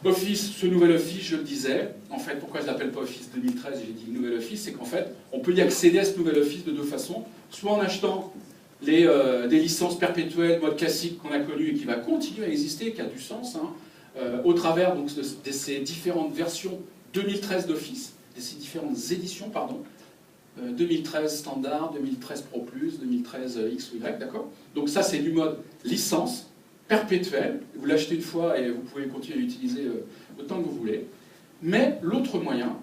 Office, ce nouvel Office, je le disais, en fait, pourquoi je ne l'appelle pas Office 2013 et j'ai dit nouvel Office, c'est qu'en fait, on peut y accéder à ce nouvel Office de deux façons, soit en achetant des licences perpétuelles, mode classique qu'on a connu et qui va continuer à exister, qui a du sens, au travers donc, de ces différentes versions 2013 d'Office, de ces différentes éditions, pardon, 2013 standard, 2013 Pro Plus, 2013 X ou Y, d'accord? Donc ça, c'est du mode licence perpétuel. Vous l'achetez une fois et vous pouvez continuer à l'utiliser autant que vous voulez. Mais l'autre moyen,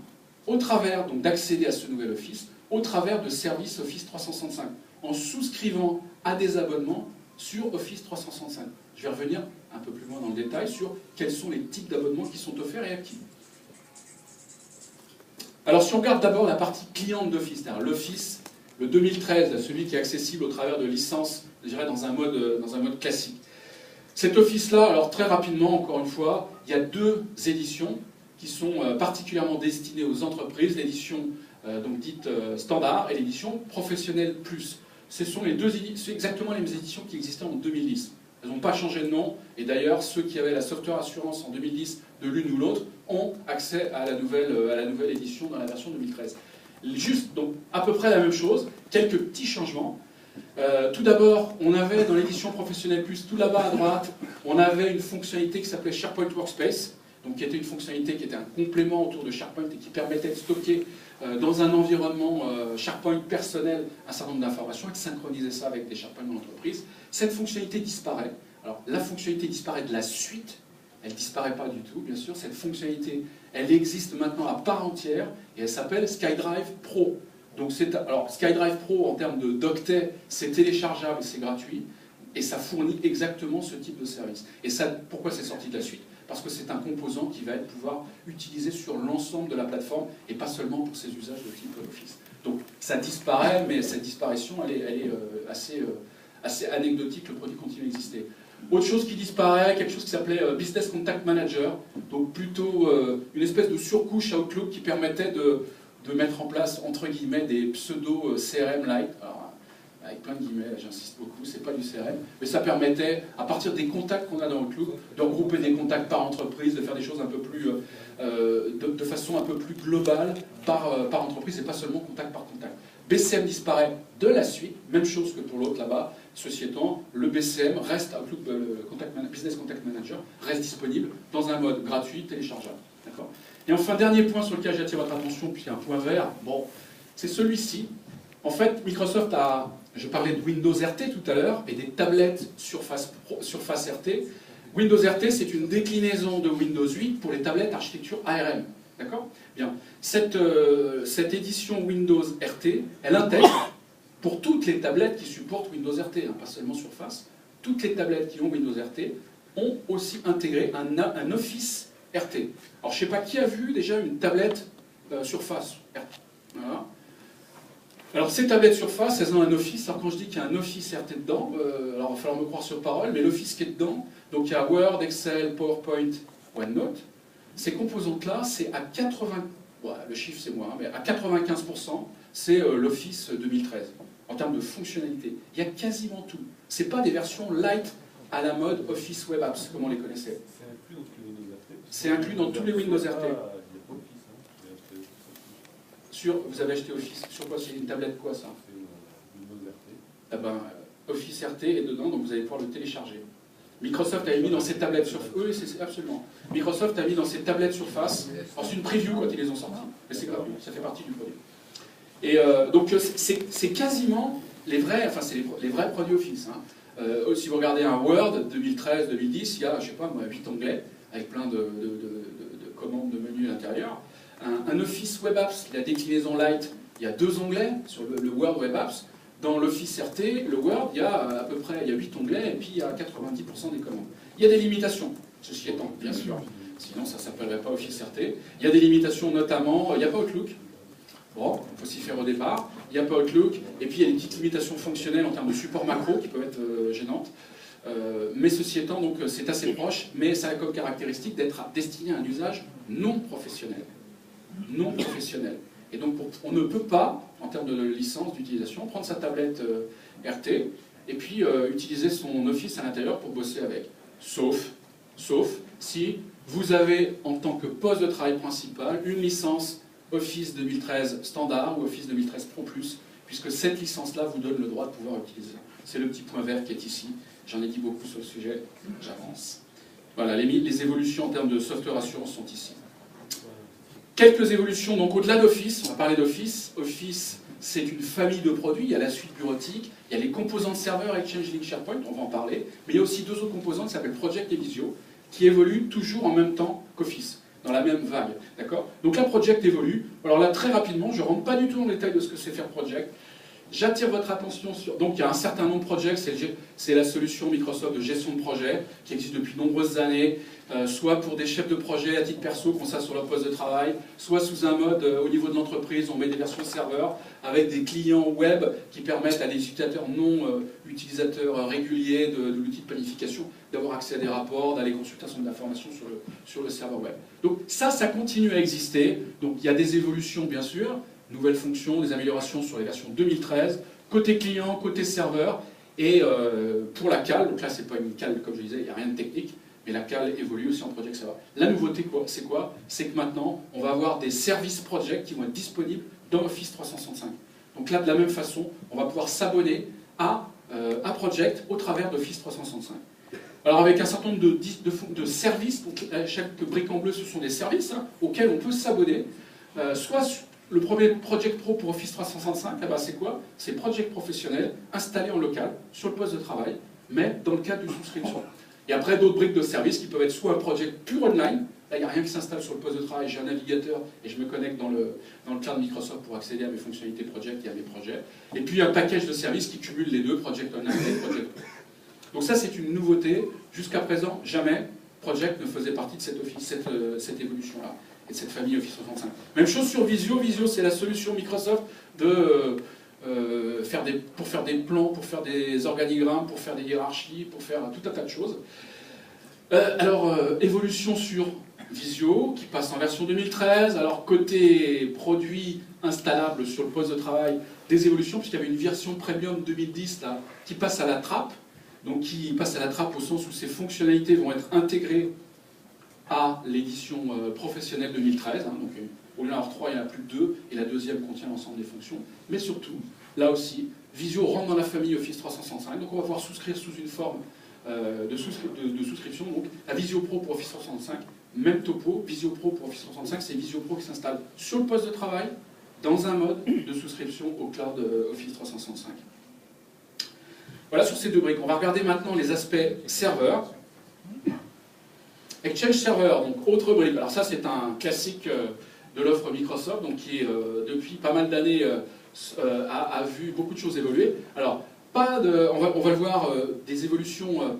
au travers d'accéder à ce nouvel Office, au travers de services Office 365, en souscrivant à des abonnements sur Office 365. Je vais revenir un peu plus loin dans le détail sur quels sont les types d'abonnements qui sont offerts et à qui. Alors si on regarde d'abord la partie cliente d'Office, c'est-à-dire l'Office, le 2013, celui qui est accessible au travers de licences, je dirais dans un mode classique. Cet Office-là, alors très rapidement, encore une fois, il y a deux éditions qui sont particulièrement destinées aux entreprises, l'édition donc dite standard et l'édition professionnelle plus. Ce sont exactement les mêmes éditions qui existaient en 2010. Elles n'ont pas changé de nom, et d'ailleurs, ceux qui avaient la software assurance en 2010 de l'une ou l'autre ont accès à la nouvelle édition dans la version 2013. Juste, donc, à peu près la même chose, quelques petits changements. Tout d'abord, on avait dans l'édition professionnelle plus, tout là-bas à droite, on avait une fonctionnalité qui s'appelait SharePoint Workspace, donc qui était une fonctionnalité qui était un complément autour de SharePoint et qui permettait de stocker dans un environnement SharePoint personnel un certain nombre d'informations et de synchroniser ça avec des SharePoint de l'entreprise. Cette fonctionnalité disparaît. Alors, la fonctionnalité disparaît de la suite, elle ne disparaît pas du tout, bien sûr. Cette fonctionnalité, elle existe maintenant à part entière et elle s'appelle SkyDrive Pro. Donc alors SkyDrive Pro en termes d'octets, c'est téléchargeable, c'est gratuit, et ça fournit exactement ce type de service. Et ça, pourquoi c'est sorti de la suite? Parce que c'est un composant qui va pouvoir utiliser sur l'ensemble de la plateforme, et pas seulement pour ses usages de type Office. Donc ça disparaît, mais cette disparition, elle est assez anecdotique, le produit continue à exister. Autre chose qui disparaît, quelque chose qui s'appelait Business Contact Manager, donc plutôt une espèce de surcouche Outlook qui permettait de mettre en place, entre guillemets, des pseudo-CRM light. Alors, avec plein de guillemets, j'insiste beaucoup, c'est pas du CRM, mais ça permettait, à partir des contacts qu'on a dans Outlook, de regrouper des contacts par entreprise, de faire des choses un peu plus, de façon un peu plus globale par entreprise, et pas seulement contact par contact. BCM disparaît de la suite, même chose que pour l'autre là-bas. Ceci étant, le BCM reste, Outlook, Business Contact Manager, reste disponible dans un mode gratuit, téléchargeable. D'accord ? Et enfin, dernier point sur lequel j'attire votre attention, puis un point vert, bon, c'est celui-ci. En fait, Microsoft a, je parlais de Windows RT tout à l'heure, et des tablettes Surface RT. Windows RT, c'est une déclinaison de Windows 8 pour les tablettes architecture ARM. D'accord ? Bien. Cette édition Windows RT, elle intègre, pour toutes les tablettes qui supportent Windows RT, pas seulement Surface, toutes les tablettes qui ont Windows RT ont aussi intégré un Office RT. Alors, je ne sais pas qui a vu déjà une tablette Surface RT. Voilà. Alors, ces tablettes Surface, elles ont un Office. Alors, quand je dis qu'il y a un Office RT dedans, alors il va falloir me croire sur parole, mais l'Office qui est dedans, donc il y a Word, Excel, PowerPoint, OneNote. Ces composantes-là, c'est à 80... Ouais, le chiffre, c'est moi, mais à 95%, c'est l'Office 2013, en termes de fonctionnalité. Il y a quasiment tout. Ce n'est pas des versions light à la mode Office Web Apps, comme on les connaissait. C'est inclus dans tous les Windows RT. Vous avez acheté Office, sur quoi? C'est une tablette quoi ça? Ah ben, Office RT est dedans, donc vous allez pouvoir le télécharger. Microsoft a mis dans ses tablettes Surface. Oui, c'est absolument. Microsoft a mis dans ses tablettes Surface. Alors c'est une preview quand ils les ont sortis, mais c'est gratuit, ça fait partie du produit. Et donc c'est quasiment les vrais, enfin c'est les vrais produits Office. Si vous regardez un Word 2013-2010, il y a, je sais pas moi, 8 onglets avec plein de commandes de menus à l'intérieur. Un Office Web Apps, la déclinaison light, il y a 2 onglets sur le Word Web Apps. Dans l'Office RT, le Word, il y a à peu près 8 onglets et puis il y a 90% des commandes. Il y a des limitations, ceci étant, bien sûr. Sinon, ça ne s'appellerait pas Office RT. Il y a des limitations, notamment, il n'y a pas Outlook. Bon, il faut s'y faire au départ. Il n'y a pas Outlook. Et puis, il y a des petites limitations fonctionnelles en termes de support macro qui peuvent être gênantes. Mais ceci étant, donc, c'est assez proche, mais ça a comme caractéristique d'être destiné à un usage non professionnel. Non professionnel. Et donc, on ne peut pas, en termes de licence d'utilisation, prendre sa tablette RT et puis utiliser son Office à l'intérieur pour bosser avec. Sauf si vous avez en tant que poste de travail principal une licence Office 2013 standard ou Office 2013 Pro+, puisque cette licence-là vous donne le droit de pouvoir utiliser. C'est le petit point vert qui est ici. J'en ai dit beaucoup sur le sujet, j'avance. Voilà, les évolutions en termes de software assurance sont ici. Quelques évolutions, donc au-delà d'Office, on va parler d'Office. Office, c'est une famille de produits, il y a la suite bureautique, il y a les composantes serveurs, Exchange, Link, SharePoint, on va en parler, mais il y a aussi deux autres composantes qui s'appellent Project et Visio, qui évoluent toujours en même temps qu'Office, dans la même vague. D'accord ? Donc là, Project évolue. Alors là, très rapidement, je ne rentre pas du tout dans le détail de ce que c'est faire Project. J'attire votre attention sur... Donc il y a un certain nombre de projets, c'est la solution Microsoft de gestion de projet, qui existe depuis de nombreuses années, soit pour des chefs de projet à titre perso, qu'on ça sur leur poste de travail, soit sous un mode au niveau de l'entreprise, on met des versions serveurs, avec des clients web qui permettent à des utilisateurs non utilisateurs réguliers de l'outil de planification d'avoir accès à des rapports, d'aller consulter un certain nombre d'informations sur le serveur web. Donc ça continue à exister, donc il y a des évolutions bien sûr, nouvelles fonctions, des améliorations sur les versions 2013, côté client, côté serveur, et pour la cale, donc là c'est pas une cale comme je disais, il n'y a rien de technique, mais la cale évolue aussi en Project Server. La nouveauté, c'est quoi? C'est que maintenant, on va avoir des services project qui vont être disponibles dans Office 365. Donc là, de la même façon, on va pouvoir s'abonner à Project au travers d'Office 365. Alors avec un certain nombre de services, donc chaque brique en bleu, ce sont des services auxquels on peut s'abonner, soit le premier Project Pro pour Office 365, c'est quoi? C'est Project professionnel installé en local sur le poste de travail, mais dans le cadre d'une souscription. Et après d'autres briques de services qui peuvent être soit un Project pur online, là il n'y a rien qui s'installe sur le poste de travail, j'ai un navigateur et je me connecte dans le cloud Microsoft pour accéder à mes fonctionnalités Project et à mes projets. Et puis un package de services qui cumule les deux, Project Online et Project Pro. Donc ça c'est une nouveauté, jusqu'à présent jamais Project ne faisait partie de cette évolution-là et de cette famille Office 365. Même chose sur Visio. Visio, c'est la solution Microsoft pour faire des plans, pour faire des organigrammes, pour faire des hiérarchies, pour faire tout un tas de choses. Évolution sur Visio, qui passe en version 2013. Alors, côté produit installable sur le poste de travail, des évolutions, puisqu'il y avait une version Premium 2010 là, qui passe à la trappe. Donc, qui passe à la trappe au sens où ses fonctionnalités vont être intégrées à l'édition professionnelle 2013. Donc, au lieu d'en avoir 3, il y en a plus que 2, et la deuxième contient l'ensemble des fonctions. Mais surtout, là aussi, Visio rentre dans la famille Office 365, donc on va pouvoir souscrire sous une forme de souscription, donc à Visio Pro pour Office 365, même topo, Visio Pro pour Office 365, c'est Visio Pro qui s'installe sur le poste de travail, dans un mode de souscription au cloud Office 365. Voilà sur ces deux briques. On va regarder maintenant les aspects serveurs. Exchange Server, donc autre brique. Alors ça c'est un classique de l'offre Microsoft, donc qui depuis pas mal d'années a vu beaucoup de choses évoluer. Alors on va le voir, des évolutions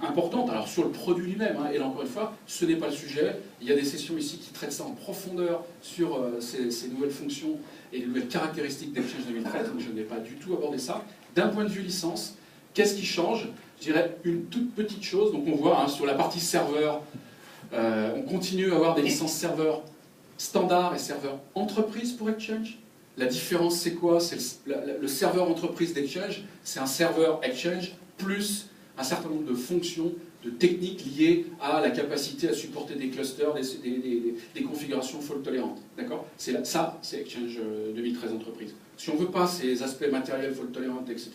importantes. Alors sur le produit lui-même, et là encore une fois, ce n'est pas le sujet. Il y a des sessions ici qui traitent ça en profondeur sur ces nouvelles fonctions et les nouvelles caractéristiques d'Exchange 2013, donc je n'ai pas du tout abordé ça. D'un point de vue licence, qu'est-ce qui change? Je dirais une toute petite chose. Donc on voit sur la partie serveur, on continue à avoir des licences serveurs standard et serveur entreprise pour Exchange. La différence c'est quoi? C'est le serveur entreprise d'Exchange, c'est un serveur Exchange plus un certain nombre de fonctions, de techniques liées à la capacité à supporter des clusters, des configurations fault tolérantes. D'accord? Ça, c'est Exchange 2013 entreprise. Si on ne veut pas ces aspects matériels, fault tolérantes, etc.,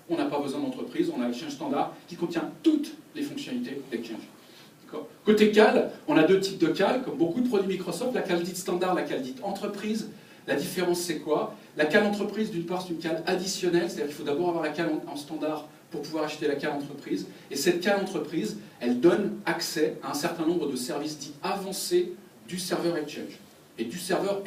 on n'a pas besoin d'entreprise, on a Exchange standard qui contient toutes les fonctionnalités d'Exchange. Côté CAL, on a deux types de CAL, comme beaucoup de produits Microsoft, la CAL dite standard, la CAL dite entreprise. La différence c'est quoi? La CAL entreprise, d'une part, c'est une CAL additionnelle, c'est-à-dire qu'il faut d'abord avoir la CAL en standard pour pouvoir acheter la CAL entreprise. Et cette CAL entreprise, elle donne accès à un certain nombre de services dits avancés du serveur Exchange et du serveur